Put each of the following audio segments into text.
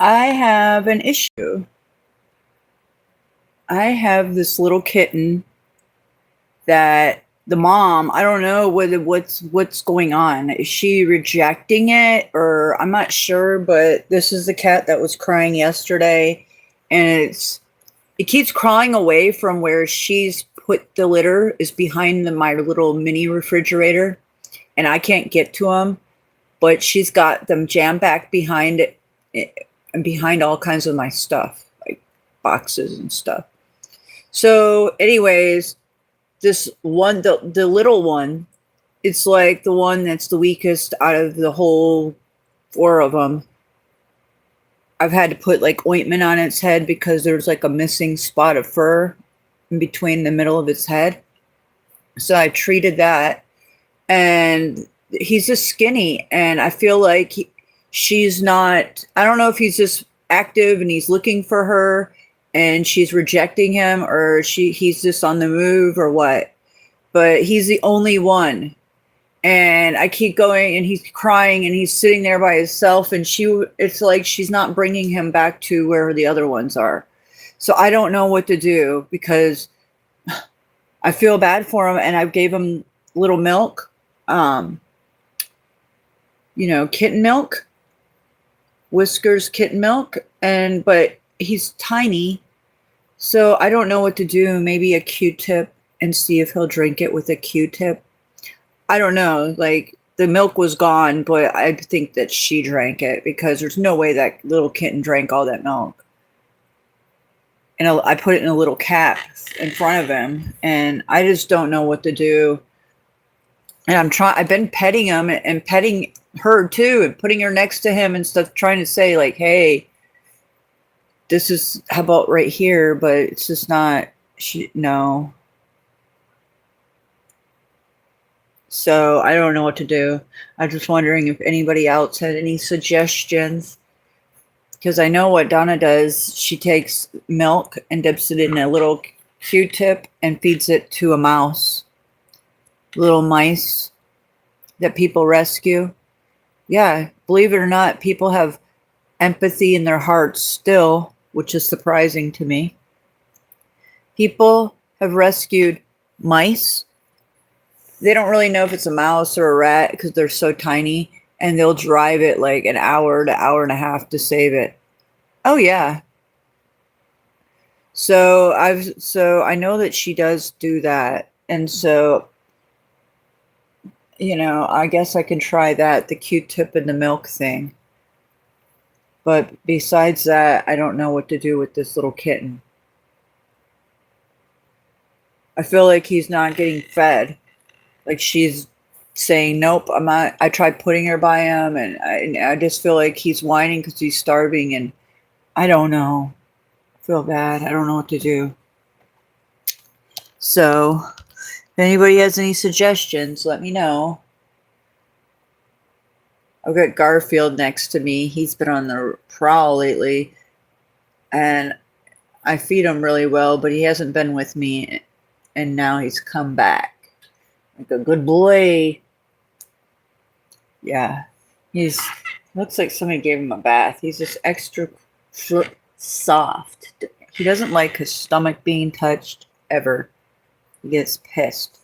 I have an issue. I have this little kitten that the mom, I don't know what's going on. Is she rejecting it or I'm not sure, but this is the cat that was crying yesterday and it keeps crawling away from where she's put the litter is behind my little mini refrigerator and I can't get to them, but she's got them jammed back behind it and behind all kinds of my stuff, like boxes and stuff. So, anyways, this one, the little one, it's like the one that's the weakest out of the whole four of them. I've had to put like ointment on its head because there's like a missing spot of fur in between the middle of its head. So I treated that, and he's just skinny, and I feel like she's not. I don't know if he's just active and he's looking for her, and she's rejecting him, or he's just on the move, or what. But he's the only one, and I keep going, and he's crying, and he's sitting there by himself, and it's like she's not bringing him back to where the other ones are. So I don't know what to do because I feel bad for him, and I gave him little milk, kitten milk, Whiskers kitten milk, but he's tiny, so I don't know what to do. Maybe a Q-tip and see if he'll drink it with a Q-tip. I don't know. Like, the milk was gone, but I think that she drank it because there's no way that little kitten drank all that milk. And I put it in a little cap in front of him, and I just don't know what to do. And I've been petting him and petting her too, and putting her next to him and stuff, trying to say like, hey, this is, how about right here? But it's just not, no. So I don't know what to do. I'm just wondering if anybody else had any suggestions. Because I know what Donna does. She takes milk and dips it in a little Q-tip and feeds it to a mouse. Little mice that people rescue. Yeah, believe it or not, people have empathy in their hearts still, which is surprising to me. People have rescued mice. They don't really know if it's a mouse or a rat because they're so tiny, and they'll drive it like an hour to hour and a half to save it. Oh yeah. So I know that she does do that, and so I guess I can try that, the Q-tip and the milk thing. But besides that, I don't know what to do with this little kitten. I feel like he's not getting fed. Like she's saying, nope, I'm not. I tried putting her by him, and I just feel like he's whining because he's starving, and I don't know. I feel bad. I don't know what to do. So, if anybody has any suggestions, let me know. I've got Garfield next to me. He's been on the prowl lately, and I feed him really well, but he hasn't been with me, and now he's come back. Like a good boy. Yeah. Looks like somebody gave him a bath. He's just extra soft. He doesn't like his stomach being touched ever. He gets pissed.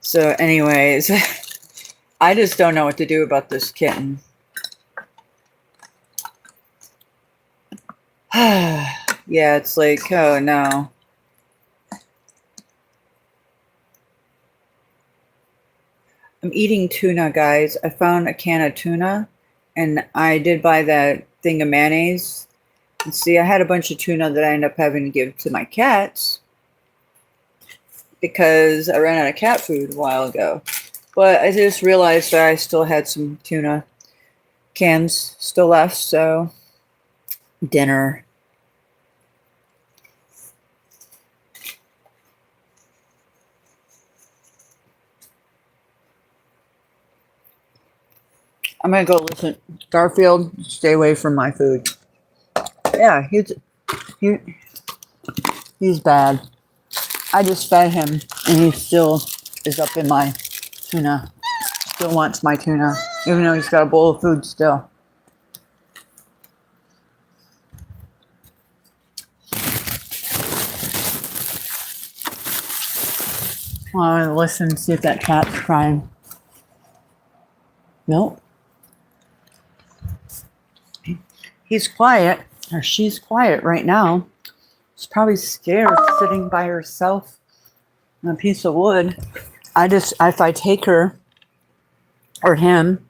So anyways, I just don't know what to do about this kitten. Yeah, it's like, oh no. I'm eating tuna, guys. I found a can of tuna, and I did buy that thing of mayonnaise. And see, I had a bunch of tuna that I ended up having to give to my cats because I ran out of cat food a while ago. But I just realized that I still had some tuna cans still left, so dinner. I'm gonna go listen. Garfield, stay away from my food. Yeah, he's bad. I just fed him, and he still is up in my tuna. Still wants my tuna, even though he's got a bowl of food still. Listen, see if that cat's crying. Nope. He's quiet, or she's quiet right now. She's probably scared sitting by herself on a piece of wood. If I take her or him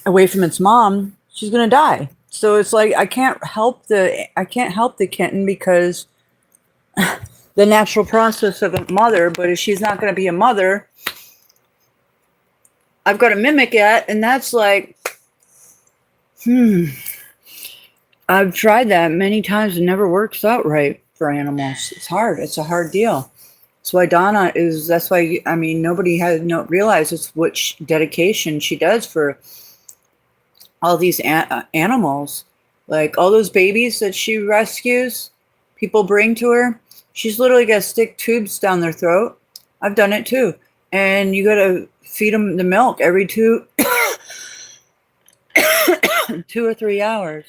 away from its mom, she's gonna die. So it's like I can't help the kitten because the natural process of a mother. But if she's not gonna be a mother, I've got to mimic it, and that's like, I've tried that many times. It never works out right for animals. It's hard. It's a hard deal. That's why Donna is. That's why nobody has realizes what dedication she does for all these animals, like all those babies that she rescues. People bring to her. She's literally got to stick tubes down their throat. I've done it too, and you got to feed them the milk every 2 or 3 hours.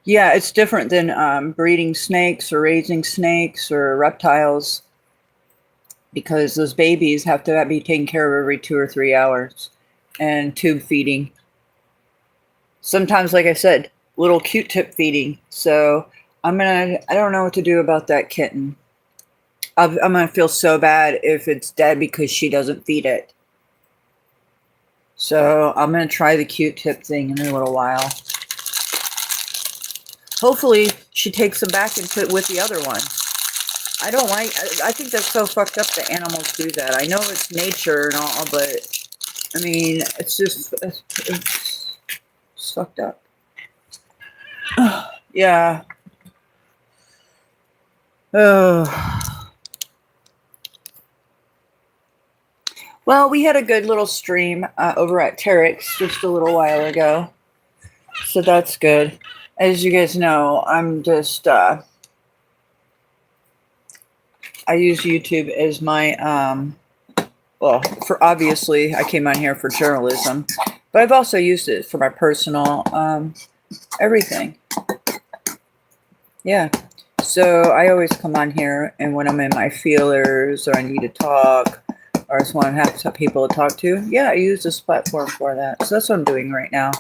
Yeah, it's different than breeding snakes or raising snakes or reptiles, because those babies have to be taken care of every 2 or 3 hours, and tube feeding. Sometimes, like I said, little Q-tip feeding. So I don't know what to do about that kitten. I'm gonna feel so bad if it's dead because she doesn't feed it. So I'm gonna try the Q-tip thing in a little while. Hopefully she takes them back with the other one. I think that's so fucked up that animals do that. I know it's nature and all, but I mean, it's just it's fucked up. Yeah. Well, we had a good little stream over at Tarek's just a little while ago, so that's good. As you guys know, I'm just I use YouTube as my for obviously I came on here for journalism, but I've also used it for my personal everything. Yeah. So I always come on here, and when I'm in my feelers or I need to talk or I just want to have some people to talk to, yeah, I use this platform for that. So that's what I'm doing right now,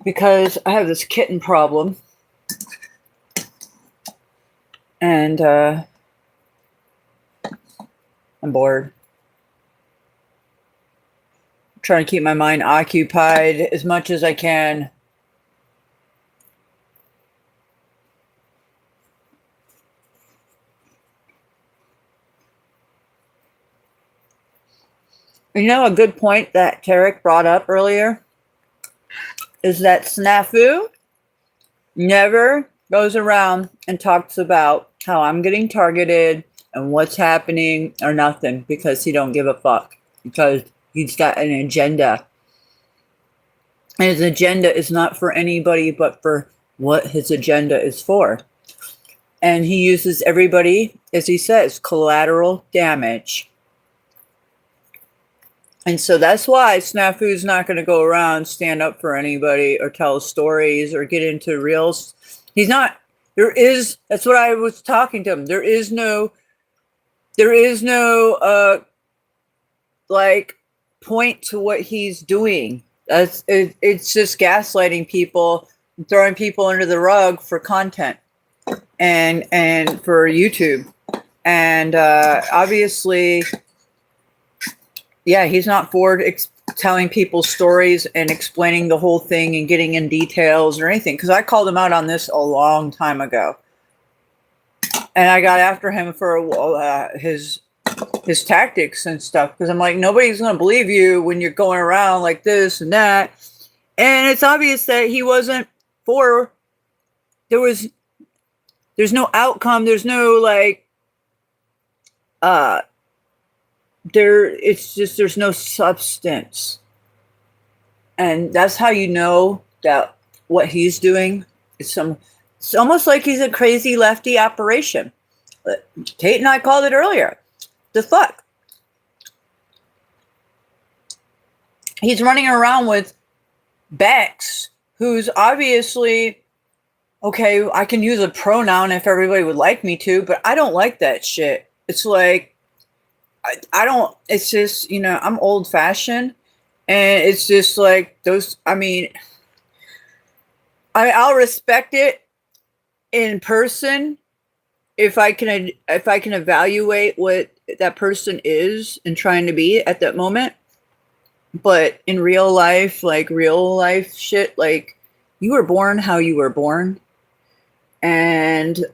because I have this kitten problem, and I'm bored. I'm trying to keep my mind occupied as much as I can. You know, a good point that Tarek brought up earlier is that Snafu never goes around and talks about how I'm getting targeted and what's happening or nothing, because he don't give a fuck, because he's got an agenda. And his agenda is not for anybody but for what his agenda is for. And he uses everybody, as he says, collateral damage. And so that's why Snafu's not going to go around, stand up for anybody or tell stories or get into reels. He's not. That's what I was talking to him. There is no like point to what he's doing. It's just gaslighting people, throwing people under the rug for content and for YouTube. And obviously, yeah, he's not for telling people stories and explaining the whole thing and getting in details or anything. Because I called him out on this a long time ago, and I got after him for his tactics and stuff. Because I'm like, nobody's going to believe you when you're going around like this and that. And it's obvious that he wasn't for. There's no outcome. There's no it's just there's no substance, and that's how you know that what he's doing is it's almost like he's a crazy lefty operation. Kate and I called it earlier. The fuck, he's running around with Bex, who's obviously okay, I can use a pronoun if everybody would like me to, but I don't like that shit. It's like, I don't, it's just, I'm old fashioned and it's just like those, I mean, I'll respect it in person if I can evaluate what that person is and trying to be at that moment. But in real life, like real life shit, like you were born how you were born. And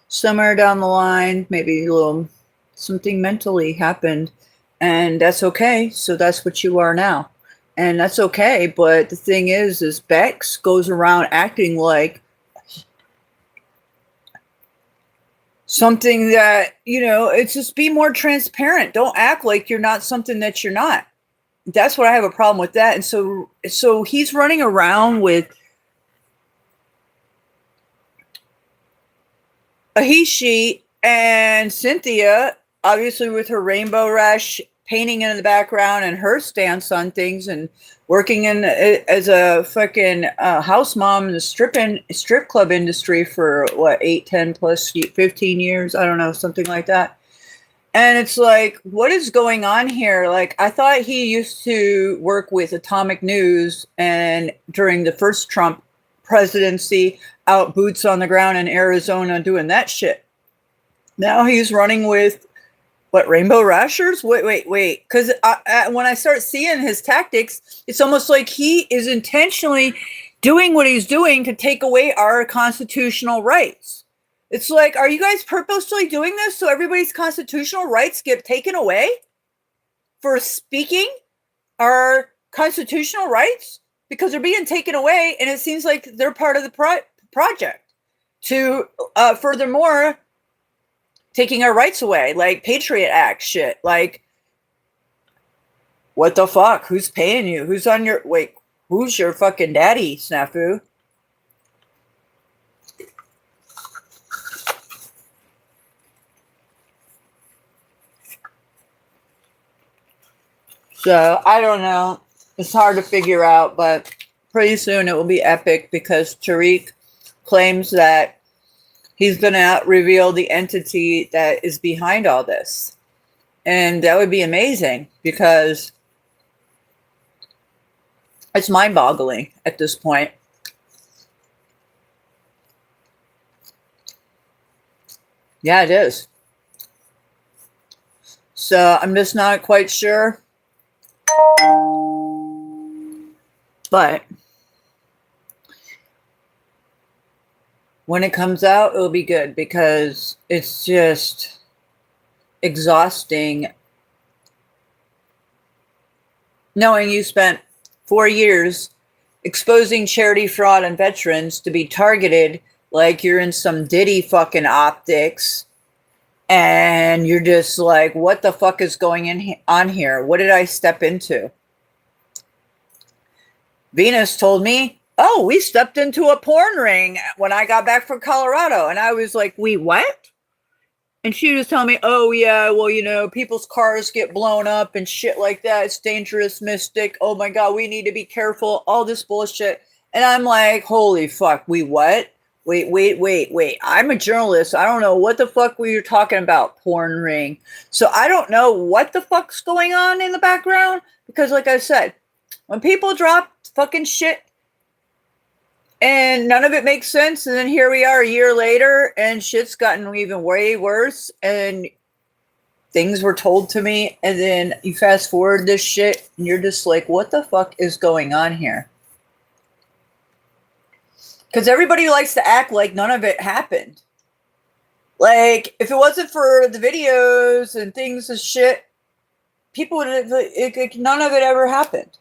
somewhere down the line, maybe a little something mentally happened, and that's okay. So that's what you are now, and that's okay. But the thing is Bex goes around acting like something that it's just be more transparent. Don't act like you're not something that you're not. That's what I have a problem with that. And so he's running around with a he, she, and Cynthia, obviously with her rainbow rash painting in the background and her stance on things and working in as a fucking house mom in the strip club industry for what 8, 10 plus 15 years, I don't know, something like that. And it's like, what is going on here? Like, I thought he used to work with Atomic News and during the first Trump presidency, out boots on the ground in Arizona doing that shit. Now he's running with what, Rainbow Rashers? Wait. Because when I start seeing his tactics, it's almost like he is intentionally doing what he's doing to take away our constitutional rights. It's like, are you guys purposely doing this so everybody's constitutional rights get taken away for speaking our constitutional rights? Because they're being taken away, and it seems like they're part of the project to, furthermore, taking our rights away, like Patriot Act shit. Like, what the fuck? Who's paying you? Who's on your, who's your fucking daddy, snafu? So, I don't know. It's hard to figure out, but pretty soon it will be epic because Tariq claims that he's going to reveal the entity that is behind all this. And that would be amazing because it's mind-boggling at this point. Yeah, it is. So I'm just not quite sure. But when it comes out, it'll be good because it's just exhausting knowing you spent 4 years exposing charity fraud and veterans to be targeted like you're in some Diddy fucking optics. And you're just like, what the fuck is going on here? What did I step into? Venus told me, oh, we stepped into a porn ring when I got back from Colorado. And I was like, we what? And she was telling me, oh, yeah, well, people's cars get blown up and shit like that. It's dangerous, Mystic. Oh, my God, we need to be careful. All this bullshit. And I'm like, holy fuck, we what? Wait. I'm a journalist. I don't know what the fuck we were talking about, porn ring. So I don't know what the fuck's going on in the background. Because like I said, when people drop fucking shit and none of it makes sense, and then here we are a year later and shit's gotten even way worse and things were told to me, and then you fast forward this shit and you're just like, what the fuck is going on here? Because everybody likes to act like none of it happened. Like, if it wasn't for the videos and things and shit, people would have, none of it ever happened.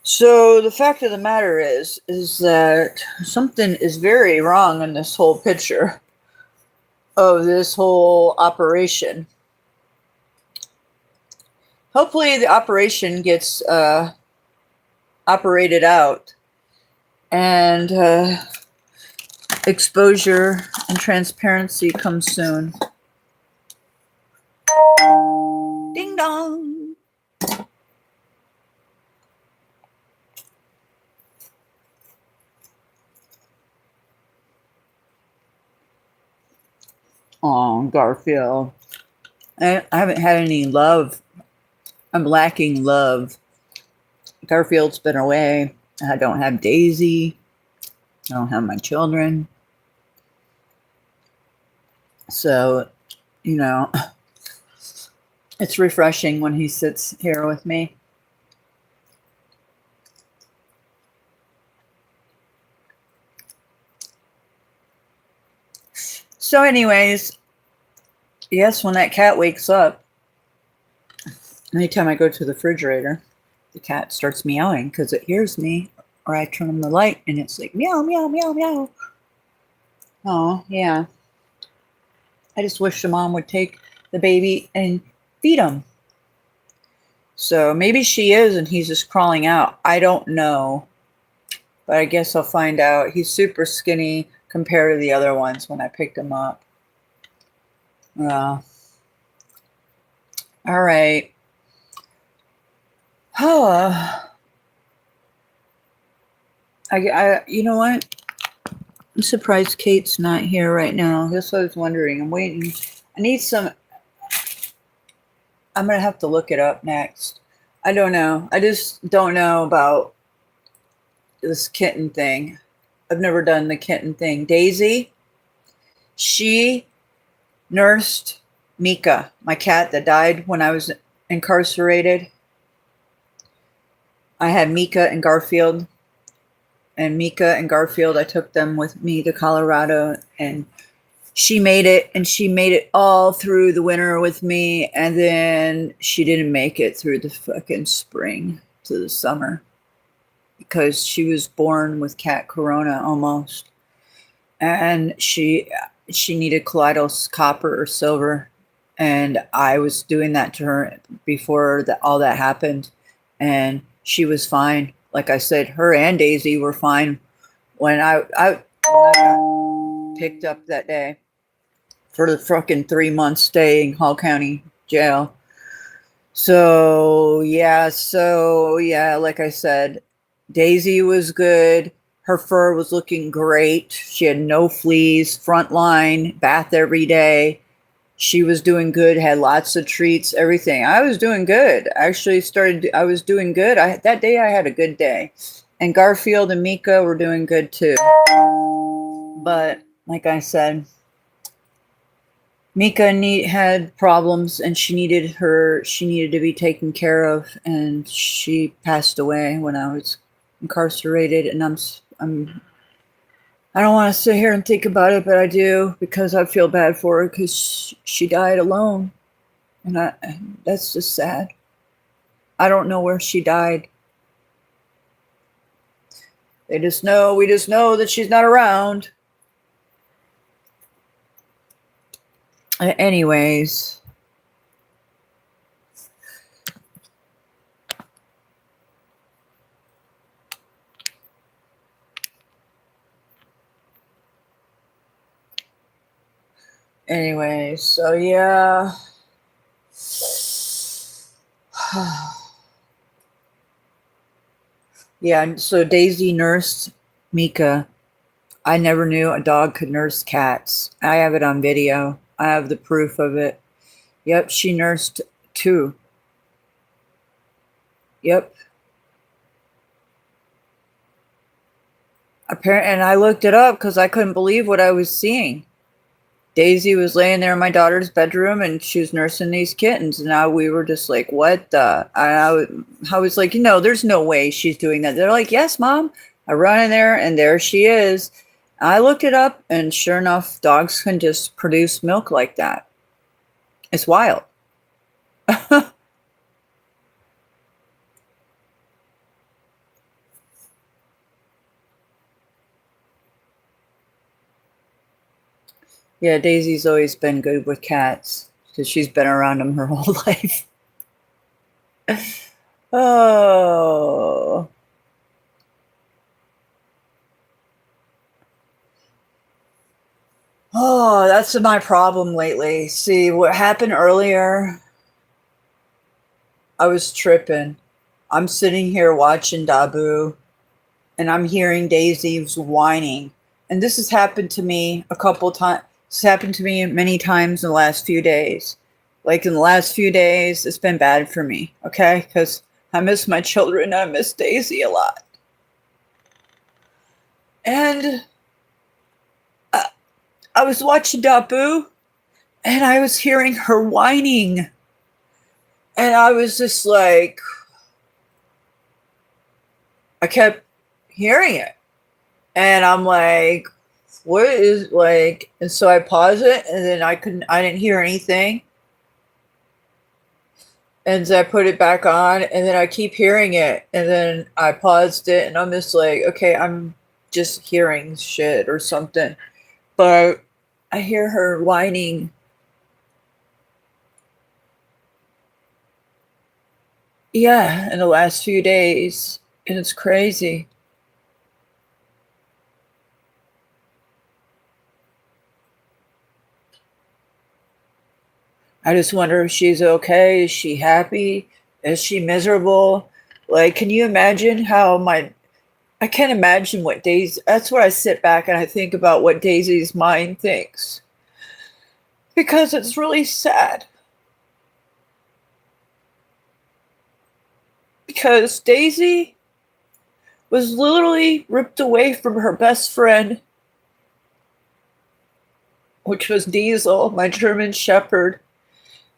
So the fact of the matter is that something is very wrong in this whole picture of this whole operation. Hopefully the operation gets operated out and exposure and transparency comes soon. Ding dong. Oh, Garfield. I haven't had any love. I'm lacking love. Garfield's been away. I don't have Daisy. I don't have my children. So, you know, it's refreshing when he sits here with me. So anyways, yes, when that cat wakes up, anytime I go to the refrigerator, the cat starts meowing because it hears me, or I turn on the light and it's like meow, meow, meow, meow. Oh, yeah. I just wish the mom would take the baby and feed him. So maybe she is and he's just crawling out. I don't know. But I guess I'll find out. He's super skinny compared to the other ones when I picked him up. All right. You know what? I'm surprised Kate's not here right now. That's what I was wondering. I'm waiting. I need some. I'm going to have to look it up next. I don't know. I just don't know about this kitten thing. I've never done the kitten thing. Daisy, she nursed Mika, my cat that died when I was incarcerated. I had Mika and Garfield. And Mika and Garfield, I took them with me to Colorado, and she made it, and she made it all through the winter with me, and then she didn't make it through the fucking spring to the summer because she was born with cat corona almost, and she needed colloidal copper or silver, and I was doing that to her before all that happened, and she was fine. Like I said, her and Daisy were fine when I got picked up that day for the fucking 3 months stay in Hall County jail. So yeah, like I said, Daisy was good. Her fur was looking great. She had no fleas, front line, bath every day. She was doing good, had lots of treats, everything. I was doing good. I was doing good. That day I had a good day. And Garfield and Mika were doing good too. But like I said, Mika had problems and she needed to be taken care of, and she passed away when I was incarcerated, and I don't want to sit here and think about it, but I do because I feel bad for her because she died alone. And that's just sad. I don't know where she died. We just know that she's not around. Anyways. So yeah. Yeah, so Daisy nursed Mika. I never knew a dog could nurse cats. I have it on video. I have the proof of it. Yep, she nursed 2. Yep. And I looked it up because I couldn't believe what I was seeing. Daisy was laying there in my daughter's bedroom and she was nursing these kittens. And now we were just like, what the? I was like, there's no way she's doing that. They're like, yes, Mom. I run in there and there she is. I looked it up and sure enough, dogs can just produce milk like that. It's wild. Yeah, Daisy's always been good with cats because she's been around them her whole life. Oh. Oh, that's my problem lately. See, what happened earlier, I was tripping. I'm sitting here watching Dabu, and I'm hearing Daisy's whining. And this has happened to me a couple times. It's happened to me many times in the last few days. Like in the last few days, it's been bad for me, okay? Because I miss my children. I miss Daisy a lot. And I was watching Dabu, and I was hearing her whining. And I was just like, I kept hearing it. And I'm like, what is like, and so I paused it, and then I didn't hear anything. And so I put it back on, and then I keep hearing it, and then I paused it, and I'm just like, okay, I'm just hearing shit or something. But I hear her whining. Yeah, in the last few days, and it's crazy. I just wonder if she's okay. Is she happy? Is she miserable? Like, can you imagine how I can't imagine what Daisy, that's where I sit back and I think about what Daisy's mind thinks. Because it's really sad. Because Daisy was literally ripped away from her best friend, which was Diesel, my German Shepherd.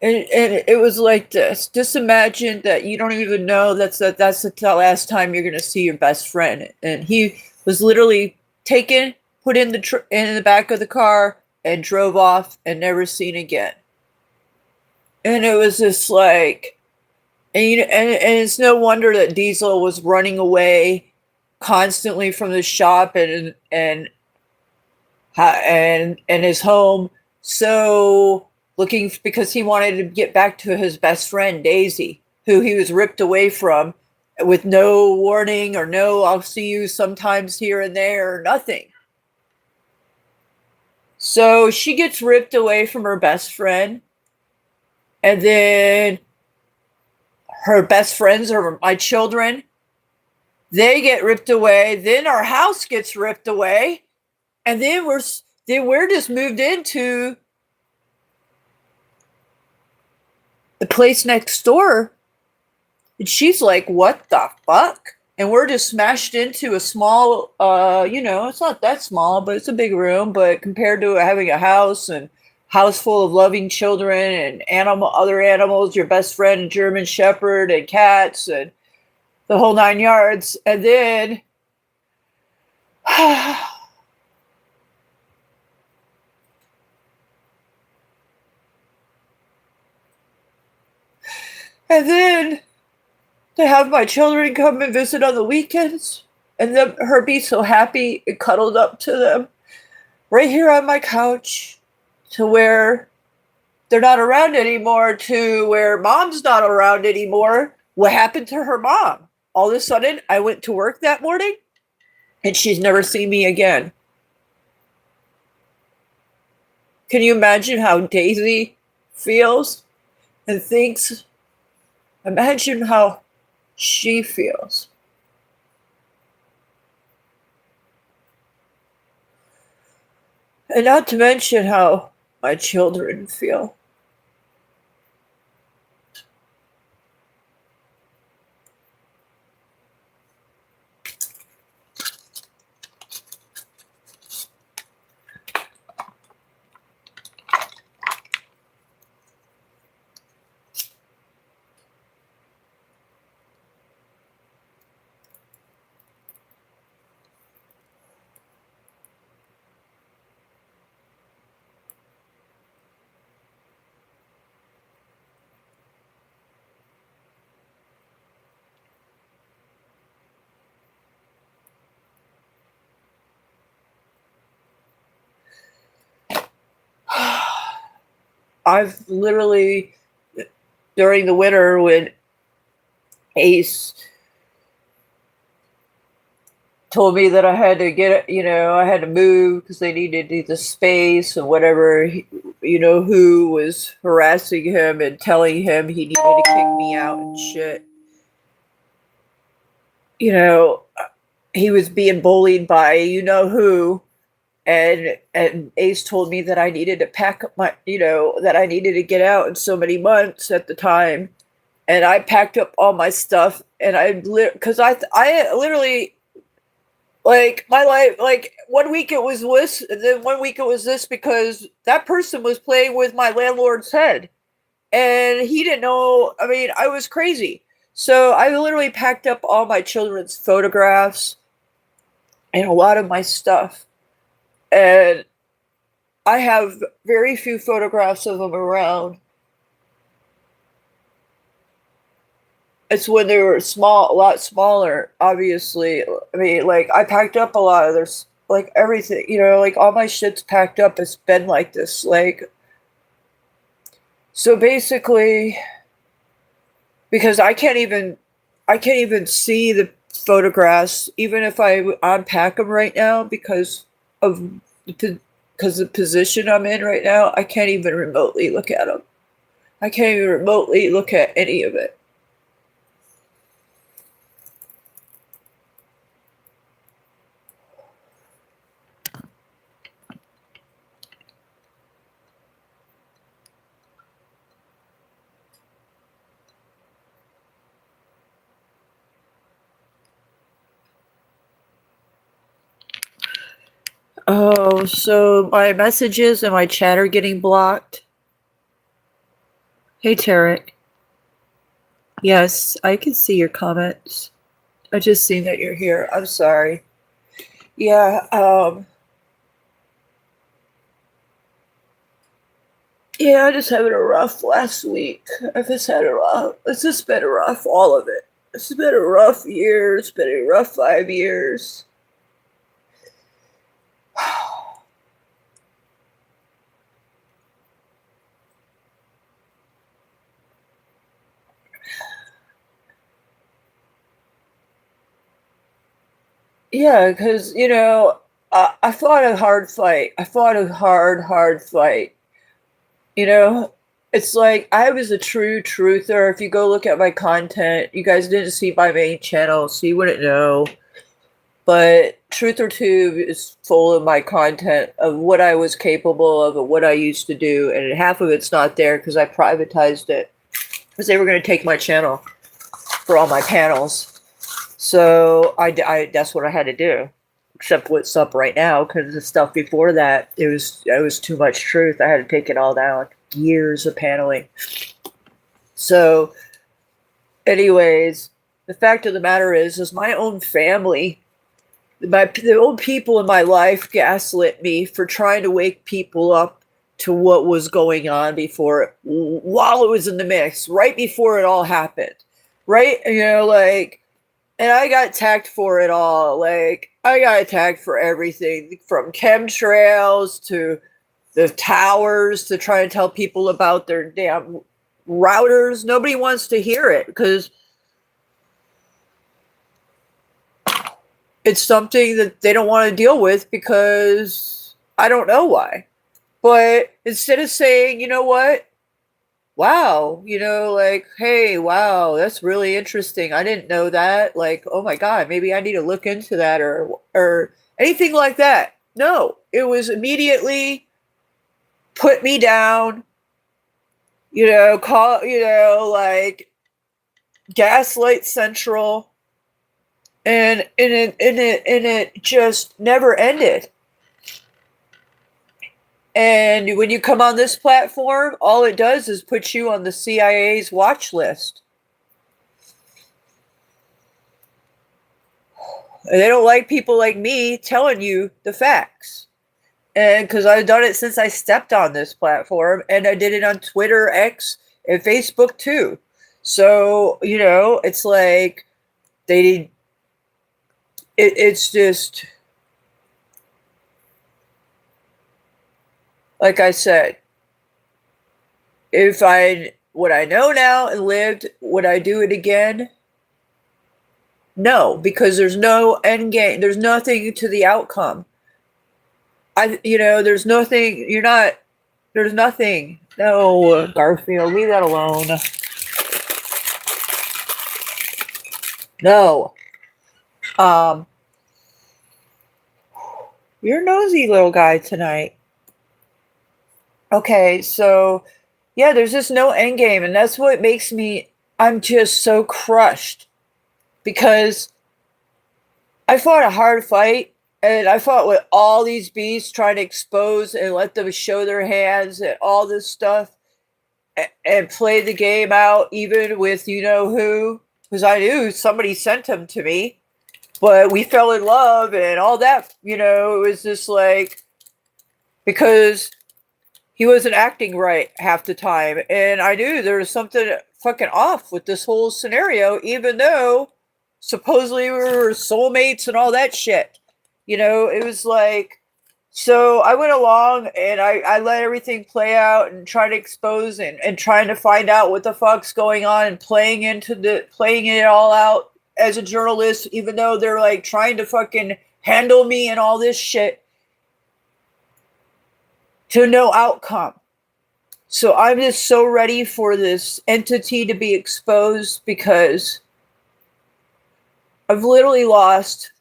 And it was like this. Just imagine that you don't even know that's the last time you're going to see your best friend. And he was literally taken, put in the back of the car, and drove off and never seen again. And it was just like, and it's no wonder that Diesel was running away constantly from the shop and his home. So looking, because he wanted to get back to his best friend Daisy, who he was ripped away from with no warning or no I'll see you sometimes here and there or nothing. So she gets ripped away from her best friend, and then her best friends are my children. They get ripped away, then our house gets ripped away, and then we're just moved into the place next door. And she's like, what the fuck? And we're just smashed into a small, it's not that small, but it's a big room. But compared to having a house and house full of loving children and other animals, your best friend, a German Shepherd, and cats, and the whole 9 yards. And then, and then to have my children come and visit on the weekends, and then her be so happy and cuddled up to them right here on my couch, to where they're not around anymore, to where mom's not around anymore. What happened to her mom? All of a sudden, I went to work that morning, and she's never seen me again. Can you imagine how Daisy feels and thinks? Imagine how she feels. And not to mention how my children feel. I've literally, during the winter when Ace told me that I had to I had to move because they needed the space and whatever, who was harassing him and telling him he needed to kick me out and shit. He was being bullied by who, And Ace told me that I needed to pack up my, that I needed to get out in so many months at the time, and I packed up all my stuff, and because I literally, like, my life, like, 1 week it was this, and then 1 week it was this, because that person was playing with my landlord's head, and he didn't know. I mean, I was crazy. So I literally packed up all my children's photographs and a lot of my stuff, and I have very few photographs of them around. It's when they were small, a lot smaller, obviously. I mean, like, I packed up a lot of this, like, everything, like, all my shit's packed up. It's been like this, like, so basically, because I can't even see the photographs, even if I unpack them right now, of because the position I'm in right now. I can't even remotely look at them. I can't even remotely look at any of it. Oh, so my messages and my chat are getting blocked. Hey, Tarek. Yes, I can see your comments. I just seen that you're here. I'm sorry. Yeah, yeah, I just having a rough last week. It's just been a rough, all of it. It's been a rough year. It's been a rough 5 years. Yeah, because, I fought a hard fight. I fought a hard, hard fight. You know, it's like I was a true truther. If you go look at my content, you guys didn't see my main channel, so you wouldn't know. But TrutherTube is full of my content of what I was capable of and what I used to do, and half of it's not there because I privatized it because they were going to take my channel for all my panels. So I that's what I had to do. Except what's up right now, because the stuff before that, it was too much truth. I had to take it all down. Years of paneling. So, anyways, the fact of the matter is my own family, the old people in my life gaslit me for trying to wake people up to what was going on while it was in the mix, right before it all happened, right? Like. And I got attacked for it all. Like, I got attacked for everything from chemtrails to the towers to try to tell people about their damn routers. Nobody wants to hear it because it's something that they don't want to deal with because I don't know why. But instead of saying, you know what? Wow, like, hey, wow, that's really interesting. I didn't know that. Like, oh my God, maybe I need to look into that or anything like that. No, it was immediately put me down, like gaslight central, and it just never ended. And when you come on this platform, all it does is put you on the CIA's watch list. And they don't like people like me telling you the facts. And because I've done it since I stepped on this platform, and I did it on Twitter, X, and Facebook too. So, it's like it's just, like I said, what I know now and lived, would I do it again? No, because there's no end game. There's nothing to the outcome. There's nothing. There's nothing. No, Garfield, leave that alone. No. You're nosy little guy tonight. Okay, so yeah, there's just no end game, and that's what makes me. I'm just so crushed because I fought a hard fight, and I fought with all these beasts trying to expose and let them show their hands and all this stuff, and play the game out, even with you know who, because I knew somebody sent him to me, but we fell in love and all that. You know, it was just like because he wasn't acting right half the time, and I knew there was something fucking off with this whole scenario, even though supposedly we were soulmates and all that shit. You know, it was like, so I went along and I let everything play out and try to expose and trying to find out what the fuck's going on and playing it all out as a journalist, even though they're like trying to fucking handle me and all this shit to no outcome. So I'm just so ready for this entity to be exposed because I've literally lost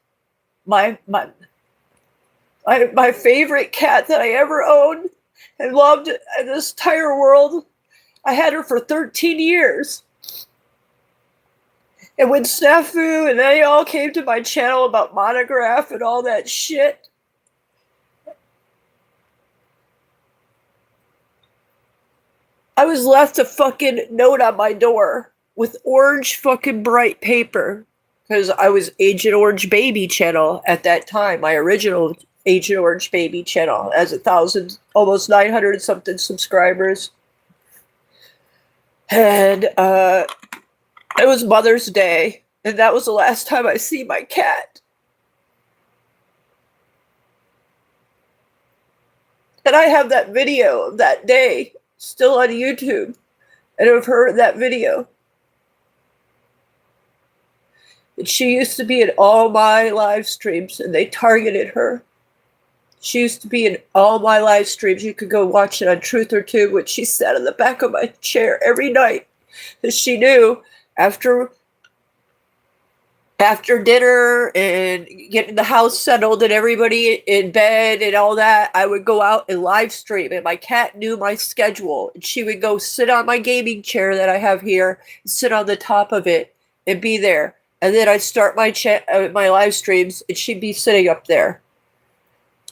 my my favorite cat that I ever owned and loved in this entire world. I had her for 13 years. And when Snafu and they all came to my channel about Monograph and all that shit, I was left a fucking note on my door with orange fucking bright paper because I was Agent Orange Baby channel at that time, my original Agent Orange Baby channel, as 1,000, almost 900 something subscribers. And it was Mother's Day, and that was the last time I see my cat. And I have that video of that day still on YouTube, and of her that video. And she used to be in all my live streams, and they targeted her. She used to be in all my live streams. You could go watch it on Truth or Tube, which she sat in the back of my chair every night. Because she knew after dinner and getting the house settled and everybody in bed and all that, I would go out and live stream. And my cat knew my schedule. And she would go sit on my gaming chair that I have here, and sit on the top of it and be there. And then I'd start my my live streams, and she'd be sitting up there.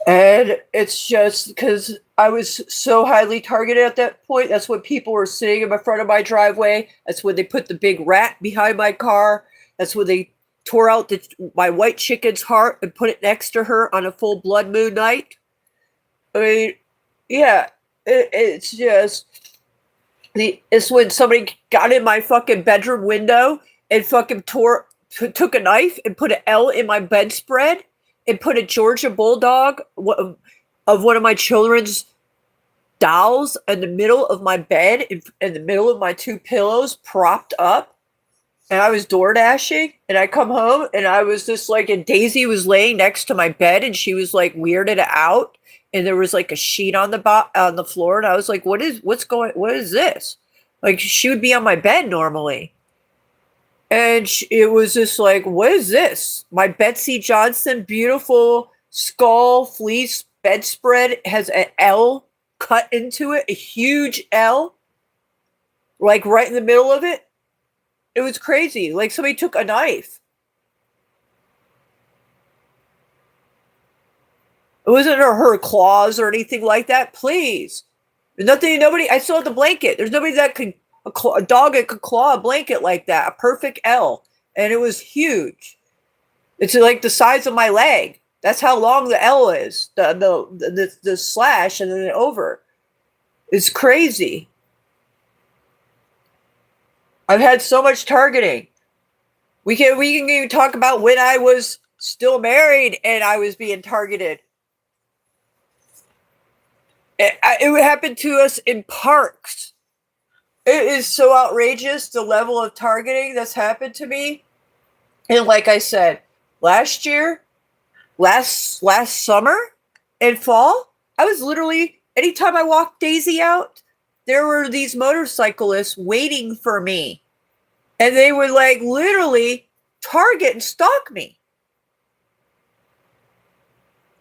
And it's just because I was so highly targeted at that point. That's when people were sitting in front of my driveway. That's when they put the big rat behind my car. That's when they tore out my white chicken's heart and put it next to her on a full blood moon night. I mean, yeah, it's just it's when somebody got in my fucking bedroom window and fucking took a knife and put an L in my bedspread and put a Georgia Bulldog of one of my children's dolls in the middle of my bed, in the middle of my two pillows propped up. And I was door dashing, and I come home, and I was just like, and Daisy was laying next to my bed, and she was like weirded out, and there was like a sheet on the floor, and I was like, what is this? Like, she would be on my bed normally. And it was just like, what is this? My Betsy Johnson beautiful skull fleece bedspread has an L cut into it, a huge L, like right in the middle of it. It was crazy. Like somebody took a knife. It wasn't her claws or anything like that. Please. There's nobody. I still have the blanket. There's nobody that could, a dog that could claw a blanket like that. A perfect L. And it was huge. It's like the size of my leg. That's how long the L is. The slash and then over. It's crazy. I've had so much targeting. We can even talk about when I was still married and I was being targeted. It would happen to us in parks. It is so outrageous, the level of targeting that's happened to me. And like I said, last summer and fall, I was literally, anytime I walked Daisy out, there were these motorcyclists waiting for me. And they would like literally target and stalk me.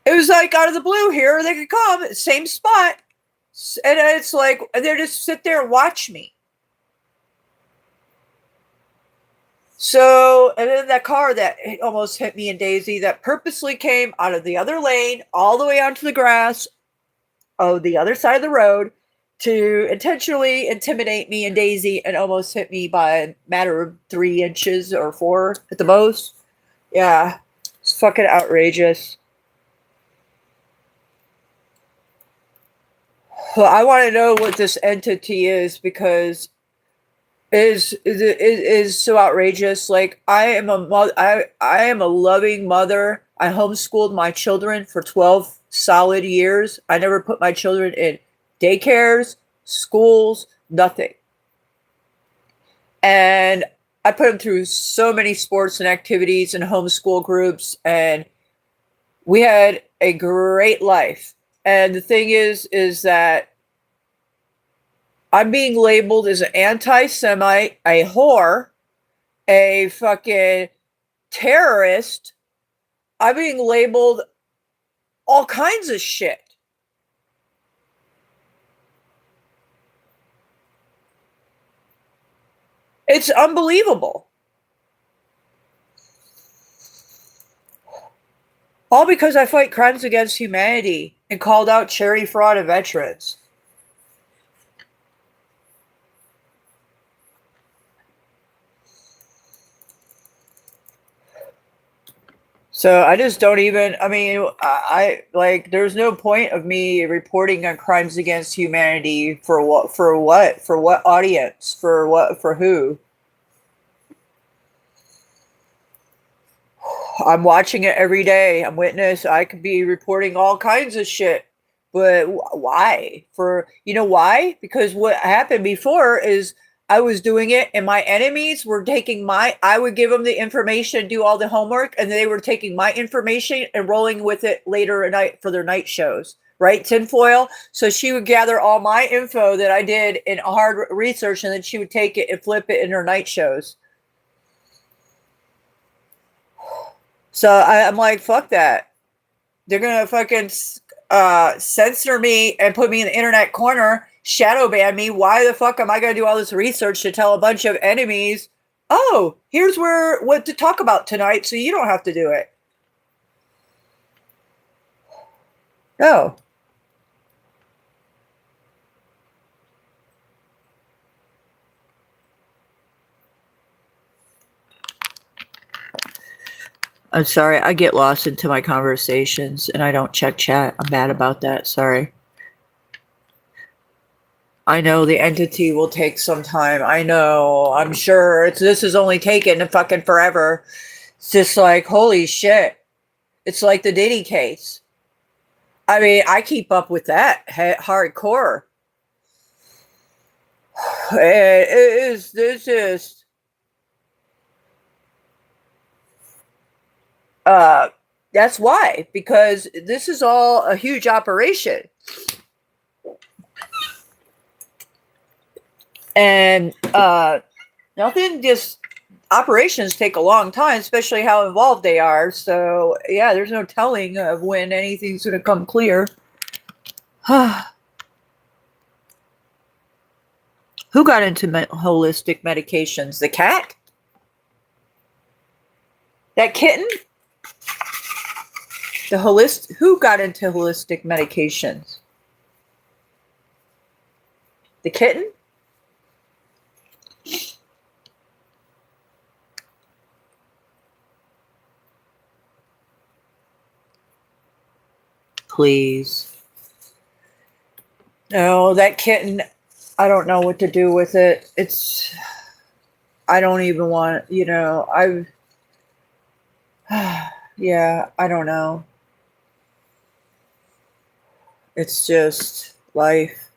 It was like out of the blue. Here they could come, same spot, and it's like they just sit there and watch me. So, and then that car that almost hit me and Daisy that purposely came out of the other lane all the way onto the grass of the other side of the road to intentionally intimidate me and Daisy and almost hit me by a matter of 3 inches or 4 at the most. Yeah, it's fucking outrageous. Well, I want to know what this entity is because is so outrageous. Like I am a mother. I am a loving mother. I homeschooled my children for 12 solid years. I never put my children in daycares, schools, nothing. And I put them through so many sports and activities and homeschool groups, and we had a great life. And the thing is that I'm being labeled as an anti-Semite, a whore, a fucking terrorist. I'm being labeled all kinds of shit. It's unbelievable. All because I fight crimes against humanity and called out charity fraud of veterans. So I just don't even, I mean, I like, there's no point of me reporting on crimes against humanity for what, for what audience, for what, for who? I'm watching it every day. I'm witness. I could be reporting all kinds of shit, but why? For, you know why? Because what happened before is I was doing it and my enemies were taking I would give them the information, do all the homework, and they were taking my information and rolling with it later at night for their night shows, right? Tinfoil. So she would gather all my info that I did in hard research, and then she would take it and flip it in her night shows. So I'm like, fuck that. They're going to fucking censor me and put me in the internet corner, shadow ban me. Why the fuck am I going to do all this research to tell a bunch of enemies, oh, here's what to talk about tonight so you don't have to do it? No. I'm sorry. I get lost into my conversations and I don't check chat. I'm bad about that. Sorry. I know the entity will take some time. I know. I'm sure this is only taken fucking forever. It's just like, holy shit. It's like the Diddy case. I mean, I keep up with that hardcore. It's just that's why, because this is all a huge operation. And nothing, just operations take a long time, especially how involved they are. So yeah, there's no telling of when anything's going to come clear. Who got into holistic medications? The cat? That kitten? Who got into holistic medications? The kitten? Please. No, that kitten, I don't know what to do with it. I don't even want, yeah, I don't know. It's just life.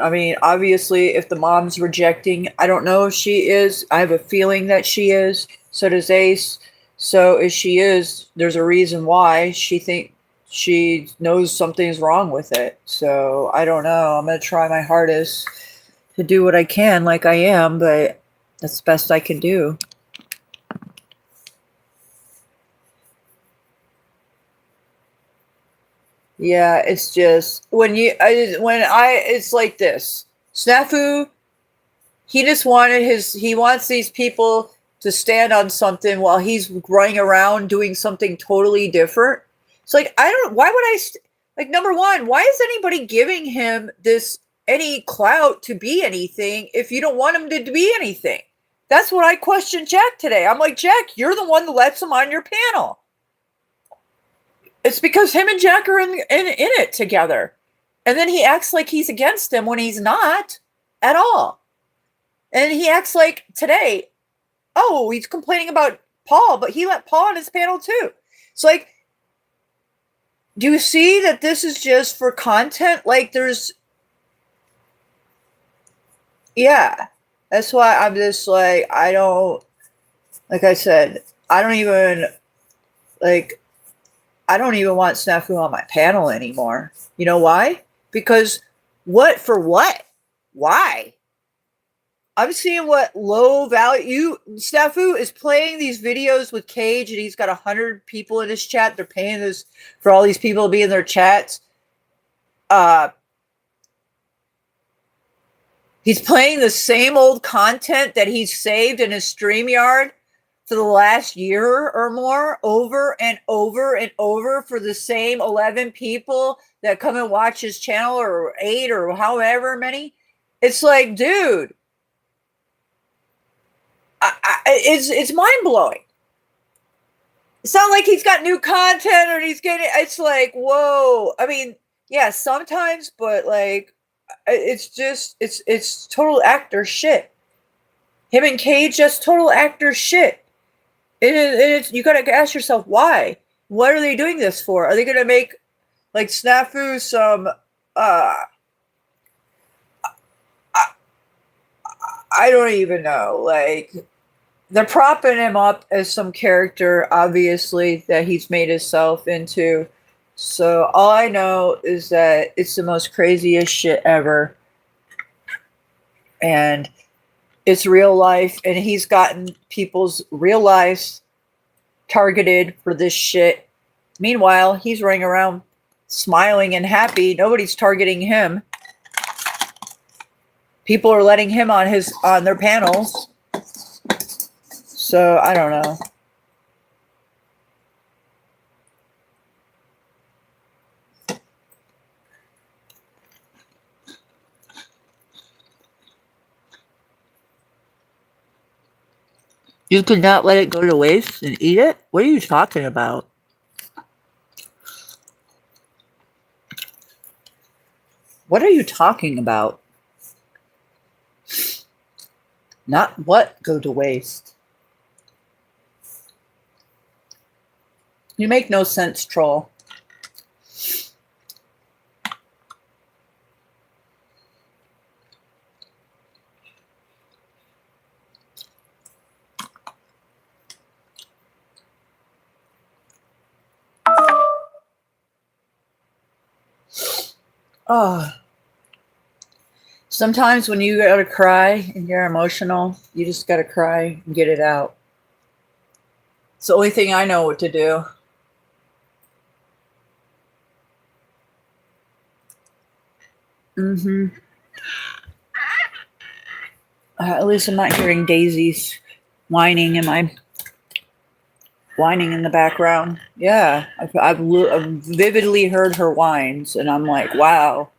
I mean, obviously, if the mom's rejecting, I don't know if she is. I have a feeling that she is. So does Ace. So if she is, there's a reason why she knows something's wrong with it. So I don't know. I'm going to try my hardest to do what I can like I am, but that's the best I can do. Yeah, it's just it's like this. Snafu, he wants these people to stand on something while he's running around doing something totally different. It's like, why would like, number one, why is anybody giving him any clout to be anything if you don't want him to be anything? That's what I questioned Jack today. I'm like, Jack, you're the one that lets him on your panel. It's because him and Jack are in it together. And then he acts like he's against him when he's not at all. And he acts like today, oh, he's complaining about Paul, but he let Paul on his panel too. It's like, do you see that this is just for content? Like, yeah. That's why I'm just like, like I said, I don't even want Snafu on my panel anymore. You know why? Because for what? Why? I'm seeing what low value Snafu is playing these videos with Cage, and he's got 100 people in his chat. They're paying this for all these people to be in their chats. He's playing the same old content that he's saved in his StreamYard for the last year or more, over and over and over, for the same 11 people that come and watch his channel, or 8 or however many. It's like, dude, it's mind-blowing. It's not like he's got new content or it's like, whoa. I mean, yeah, sometimes, but like, it's total actor shit. Him and Cage, just total actor shit. You gotta ask yourself, why? What are they doing this for? Are they gonna make, like, Snafu some I don't even know. Like, they're propping him up as some character, obviously, that he's made himself into. So all I know is that it's the most craziest shit ever. And it's real life, and he's gotten people's real lives targeted for this shit. Meanwhile, he's running around smiling and happy. Nobody's targeting him. People are letting him on their panels. So I don't know. You could not let it go to waste and eat it? What are you talking about? What are you talking about? Not what go to waste. You make no sense, troll. Oh. Sometimes when you gotta cry and you're emotional, you just gotta cry and get it out. It's the only thing I know what to do. At least I'm not hearing Daisy's whining in the background. Yeah, I've vividly heard her whines, and I'm like, wow.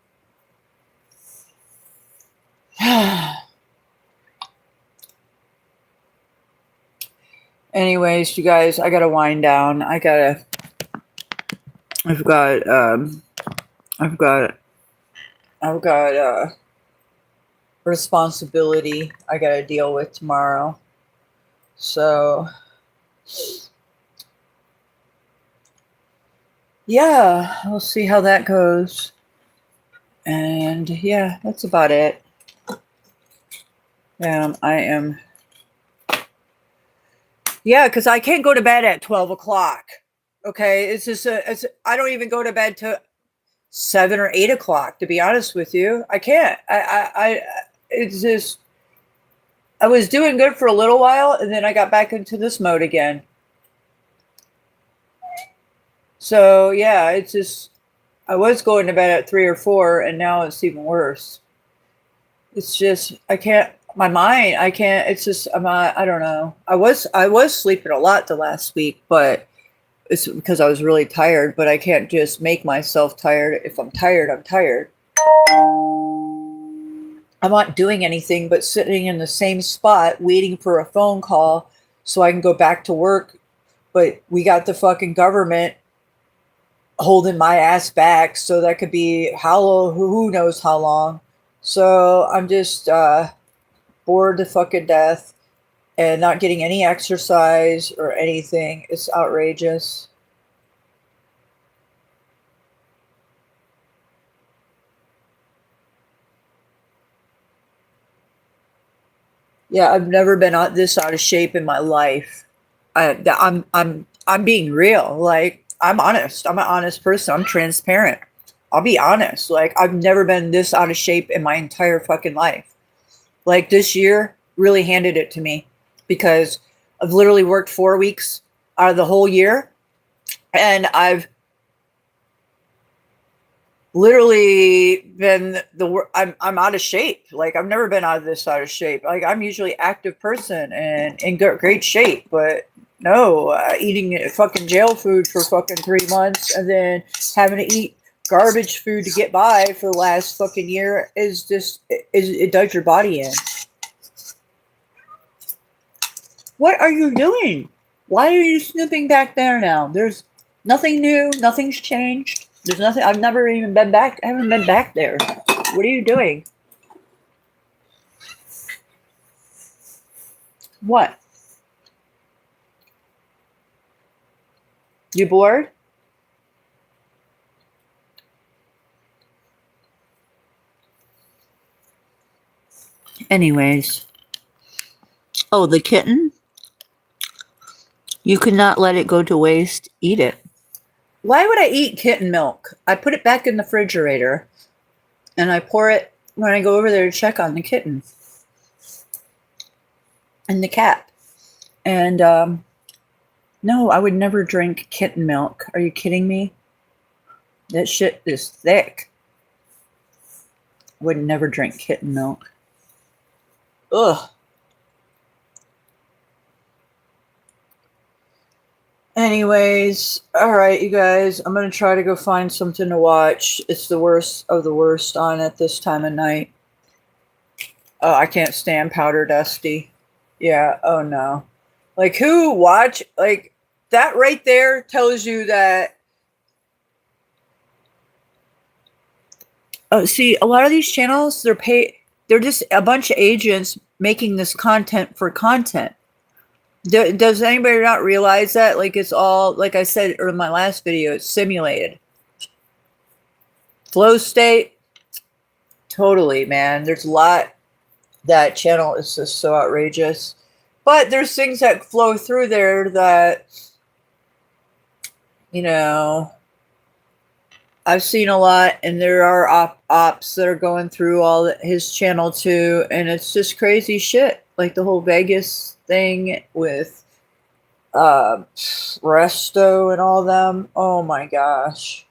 Anyways, you guys, I gotta wind down. I've got responsibility I gotta deal with tomorrow. So yeah, we'll see how that goes. And yeah, that's about it. Yeah, because I can't go to bed at 12 o'clock. Okay, it's just I don't even go to bed till 7 or 8 o'clock, to be honest with you. I can't. It's just, I was doing good for a little while, and then I got back into this mode again. So yeah, it's just, I was going to bed at 3 or 4, and now it's even worse. It's just I can't. My mind, I can't. It's just I don't know. I was sleeping a lot the last week, but it's because I was really tired. But I can't just make myself tired. If I'm tired, I'm tired. I'm not doing anything but sitting in the same spot waiting for a phone call so I can go back to work. But we got the fucking government holding my ass back, so that could be how who knows how long. So I'm just bored to fucking death and not getting any exercise or anything. It's outrageous. Yeah, I've never been this out of shape in my life. I'm being real. Like I'm honest. I'm an honest person. I'm transparent. I'll be honest. Like I've never been this out of shape in my entire fucking life. Like this year really handed it to me because I've literally worked 4 weeks out of the whole year, and I've literally been I'm out of shape. Like I've never been out of shape. Like I'm usually active person and in great shape, but no, eating fucking jail food for fucking 3 months and then having to eat garbage food to get by for the last fucking year is just it does your body in. What are you doing? Why are you snooping back there now? There's nothing new. Nothing's changed. There's nothing. I've never even been back. I haven't been back there. What are you doing? What? You bored? Anyways. Oh, the kitten? You could not let it go to waste. Eat it. Why would I eat kitten milk? I put it back in the refrigerator and I pour it when I go over there to check on the kitten and the cat. And no, I would never drink kitten milk. Are you kidding me? That shit is thick. I would never drink kitten milk. Ugh. Anyways, all right, you guys. I'm gonna try to go find something to watch. It's the worst of the worst on at this time of night. Oh, I can't stand Powder Dusty. Yeah. Oh no. Like who watch like that right there tells you that. Oh, see, a lot of these channels they're paid. They're just a bunch of agents making this content for content. Does anybody not realize that? Like it's all, like I said in my last video, it's simulated. Flow state, totally, man. There's a lot. That channel is just so outrageous. But there's things that flow through there that, you know, I've seen a lot, and there are ops that are going through his channel too, and it's just crazy shit. Like the whole Vegas thing with Resto and all them. Oh my gosh.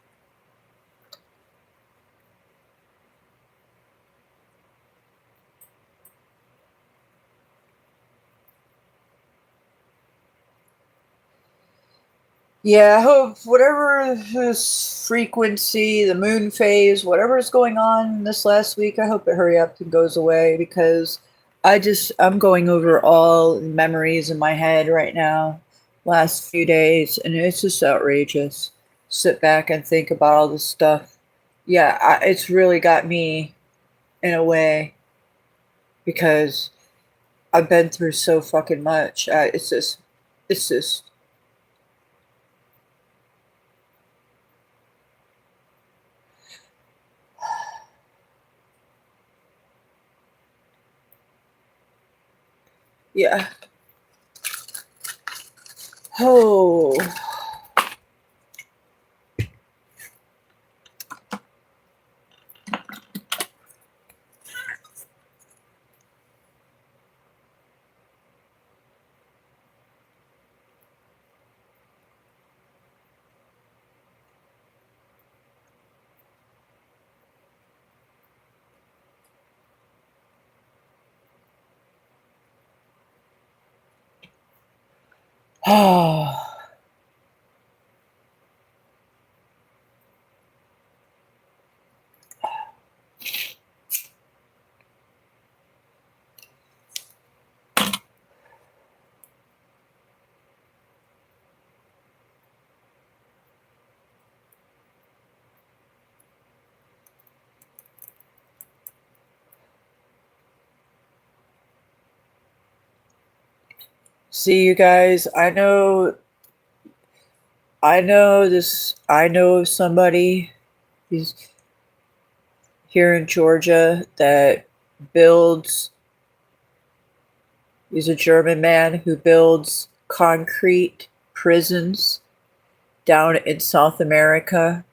Yeah, I hope whatever this frequency, the moon phase, whatever is going on this last week, I hope it hurry up and goes away because I'm going over all memories in my head right now, last few days, and it's just outrageous. Sit back and think about all this stuff. Yeah, it's really got me in a way because I've been through so fucking much. It's just yeah. Oh. Oh. See, you guys, I know of somebody who's here in Georgia that builds, he's a German man who builds concrete prisons down in South America,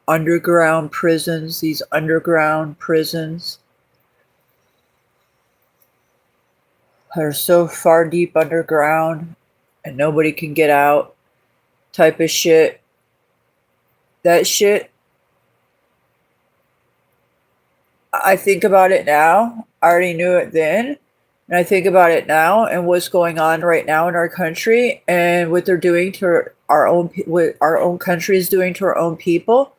underground prisons, these underground prisons are so far deep underground and nobody can get out type of shit. That shit, I think about it now. I already knew it then. And I think about it now and what's going on right now in our country and what they're doing to what our own country is doing to our own people.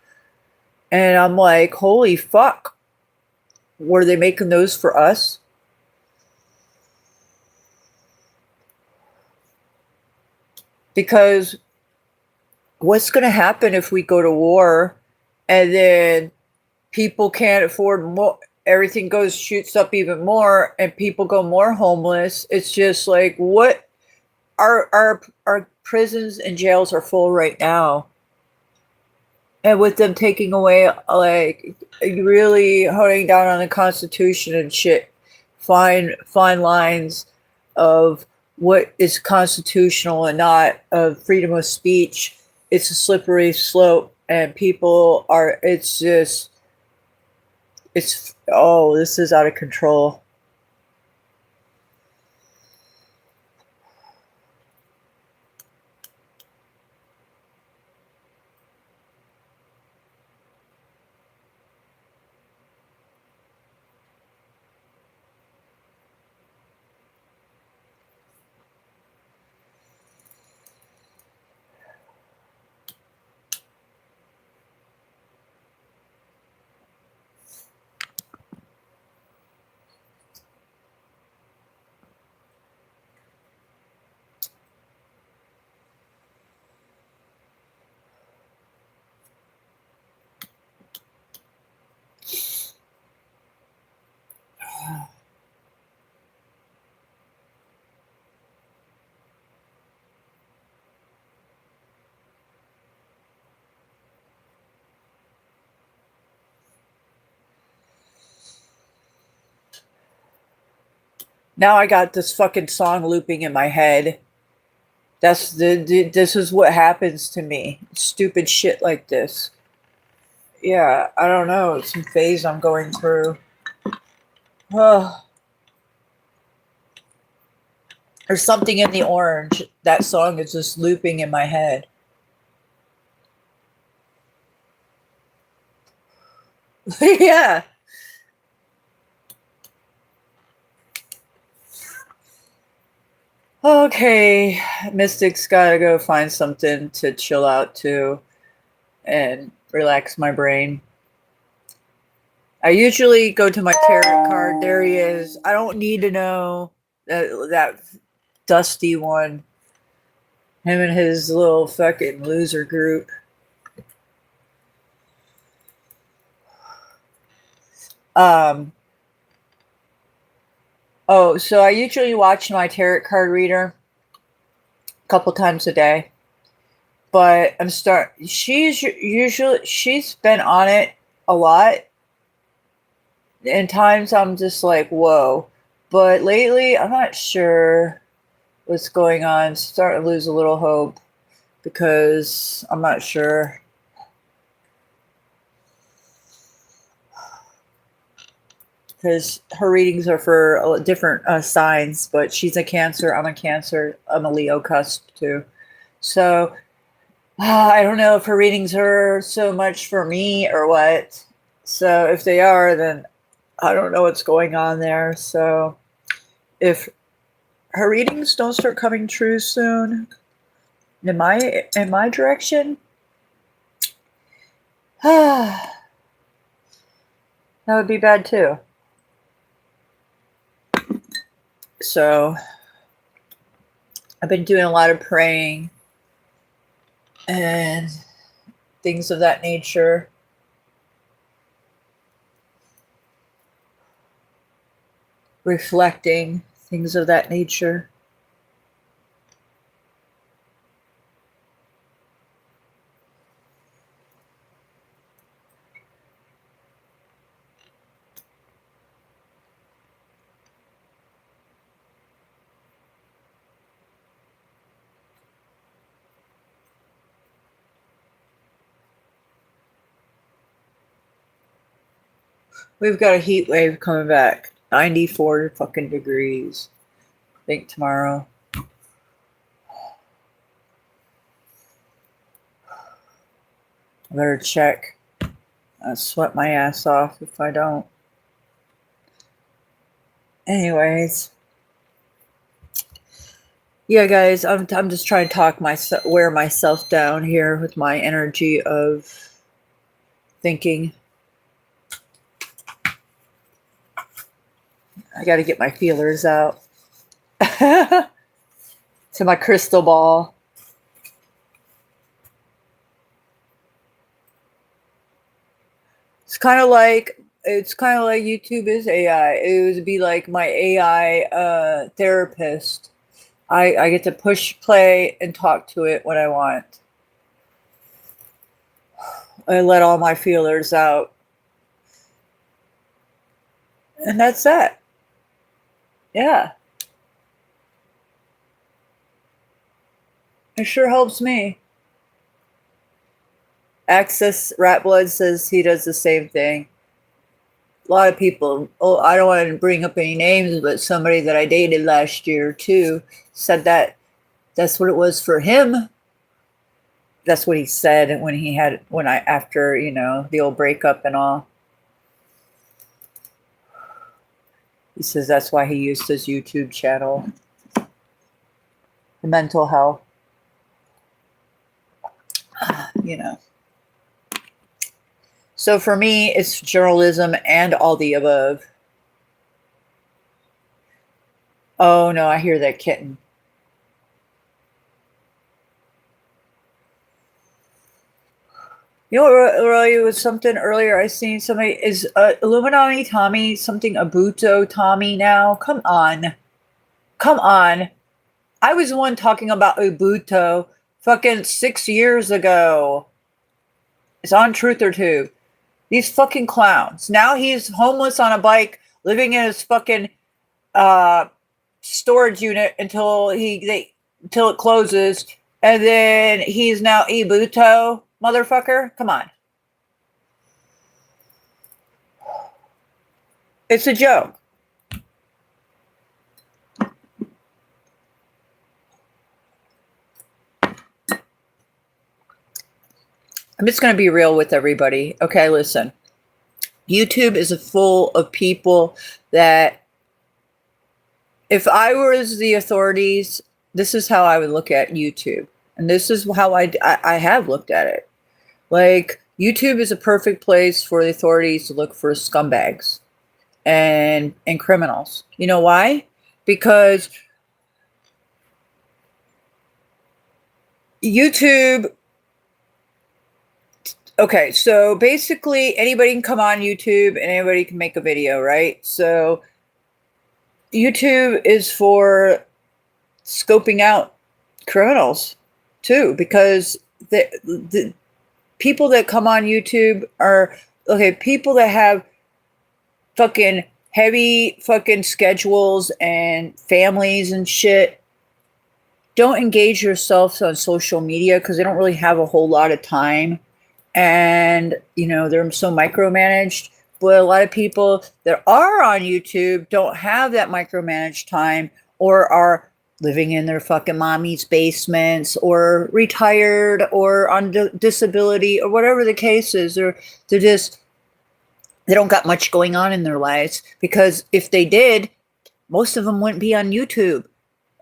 And I'm like, holy fuck. Were they making those for us? Because what's going to happen if we go to war and then people can't afford more, everything shoots up even more and people go more homeless? It's just like, what, our prisons and jails are full right now, and with them taking away, like, really honing down on the Constitution and shit, fine lines of what is constitutional and not, of freedom of speech. It's a slippery slope, and people are, it's just, oh, this is out of control. Now I got this fucking song looping in my head. This is what happens to me. Stupid shit like this. Yeah, I don't know. It's some phase I'm going through. Oh, there's something in the orange. That song is just looping in my head. Yeah. Okay, Mystic's gotta go find something to chill out to and relax my brain. I usually go to my tarot card. There he is. I don't need to know that dusty one. Him and his little fucking loser group. Oh, so I usually watch my tarot card reader a couple times a day. But she's been on it a lot. And times I'm just like, whoa. But lately, I'm not sure what's going on. Starting to lose a little hope because I'm not sure. Because her readings are for different signs, but she's a Cancer. I'm a Cancer. I'm a Leo cusp too. So I don't know if her readings are so much for me or what. So if they are, then I don't know what's going on there. So if her readings don't start coming true soon, In my direction? That would be bad too. So I've been doing a lot of praying and things of that nature. Reflecting, things of that nature. We've got a heat wave coming back. 94 fucking degrees. I think tomorrow. I better check. I'll sweat my ass off if I don't. Anyways. Yeah, guys, I'm just trying to wear myself down here with my energy of thinking. I got to get my feelers out to my crystal ball. It's kind of like YouTube is AI. It would be like my AI therapist. I get to push play and talk to it when I want. I let all my feelers out. And that's that. Yeah. It sure helps me. Access Rat Blood says he does the same thing. A lot of people, I don't want to bring up any names, but somebody that I dated last year too said that that's what it was for him. That's what he said after, the old breakup and all. He says that's why he used his YouTube channel. The mental health. So for me, it's journalism and all the above. Oh no, I hear that kitten. You know what really was something earlier I seen somebody is Illuminati Tommy something Abuto Tommy now? Come on. I was the one talking about Ubuto fucking 6 years ago. It's on Truth or Tube. These fucking clowns. Now he's homeless on a bike, living in his fucking storage unit until it closes, and then he's now Ibuto, motherfucker. Come on. It's a joke. I'm just going to be real with everybody. Okay, listen. YouTube is full of people that, if I was the authorities, this is how I would look at YouTube. And this is how I have looked at it. Like, YouTube is a perfect place for the authorities to look for scumbags and criminals. You know why? Because YouTube... Okay, so basically anybody can come on YouTube and anybody can make a video, right? So YouTube is for scoping out criminals too, because the people that come on YouTube are, people that have fucking heavy fucking schedules and families and shit. Don't engage yourself on social media because they don't really have a whole lot of time. And, they're so micromanaged. But a lot of people that are on YouTube don't have that micromanaged time, or are living in their fucking mommy's basements, or retired, or on disability, or whatever the case is. Or they don't got much going on in their lives, because if they did, most of them wouldn't be on YouTube.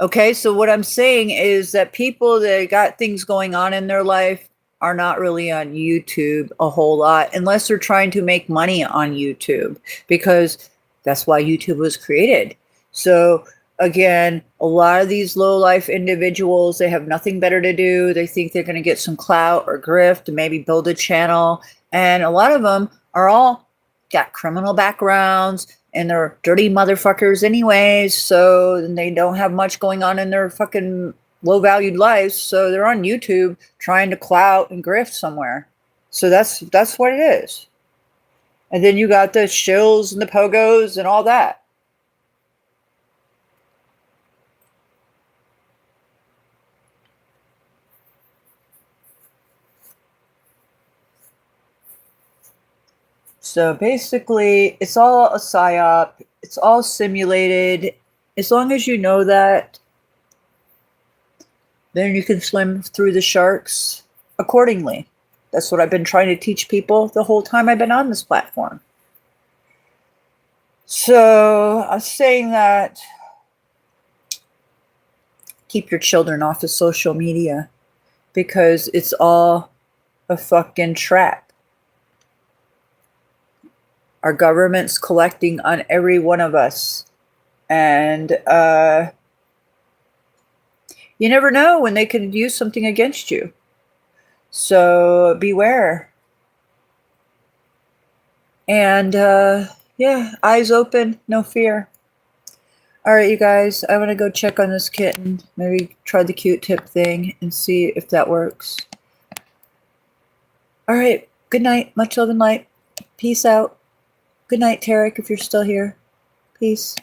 Okay, so what I'm saying is that people that got things going on in their life are not really on YouTube a whole lot unless they're trying to make money on YouTube, because that's why YouTube was created. So again, a lot of these low life individuals, they have nothing better to do. They think they're going to get some clout or grift and maybe build a channel. And a lot of them are all got criminal backgrounds and they're dirty motherfuckers anyways, so they don't have much going on in their fucking low valued lives, so they're on YouTube trying to clout and grift somewhere. So that's what it is. And then you got the shills and the pogos and all that. So basically, it's all a psyop. It's all simulated. As long as you know that, then you can swim through the sharks accordingly. That's what I've been trying to teach people the whole time I've been on this platform. So I'm saying that keep your children off of social media because it's all a fucking trap. Our government's collecting on every one of us. And you never know when they could use something against you. So beware. And yeah, eyes open, no fear. All right, you guys, I'm going to go check on this kitten. Maybe try the Q-tip thing and see if that works. All right, good night. Much love and light. Peace out. Good night, Tarek, if you're still here. Peace.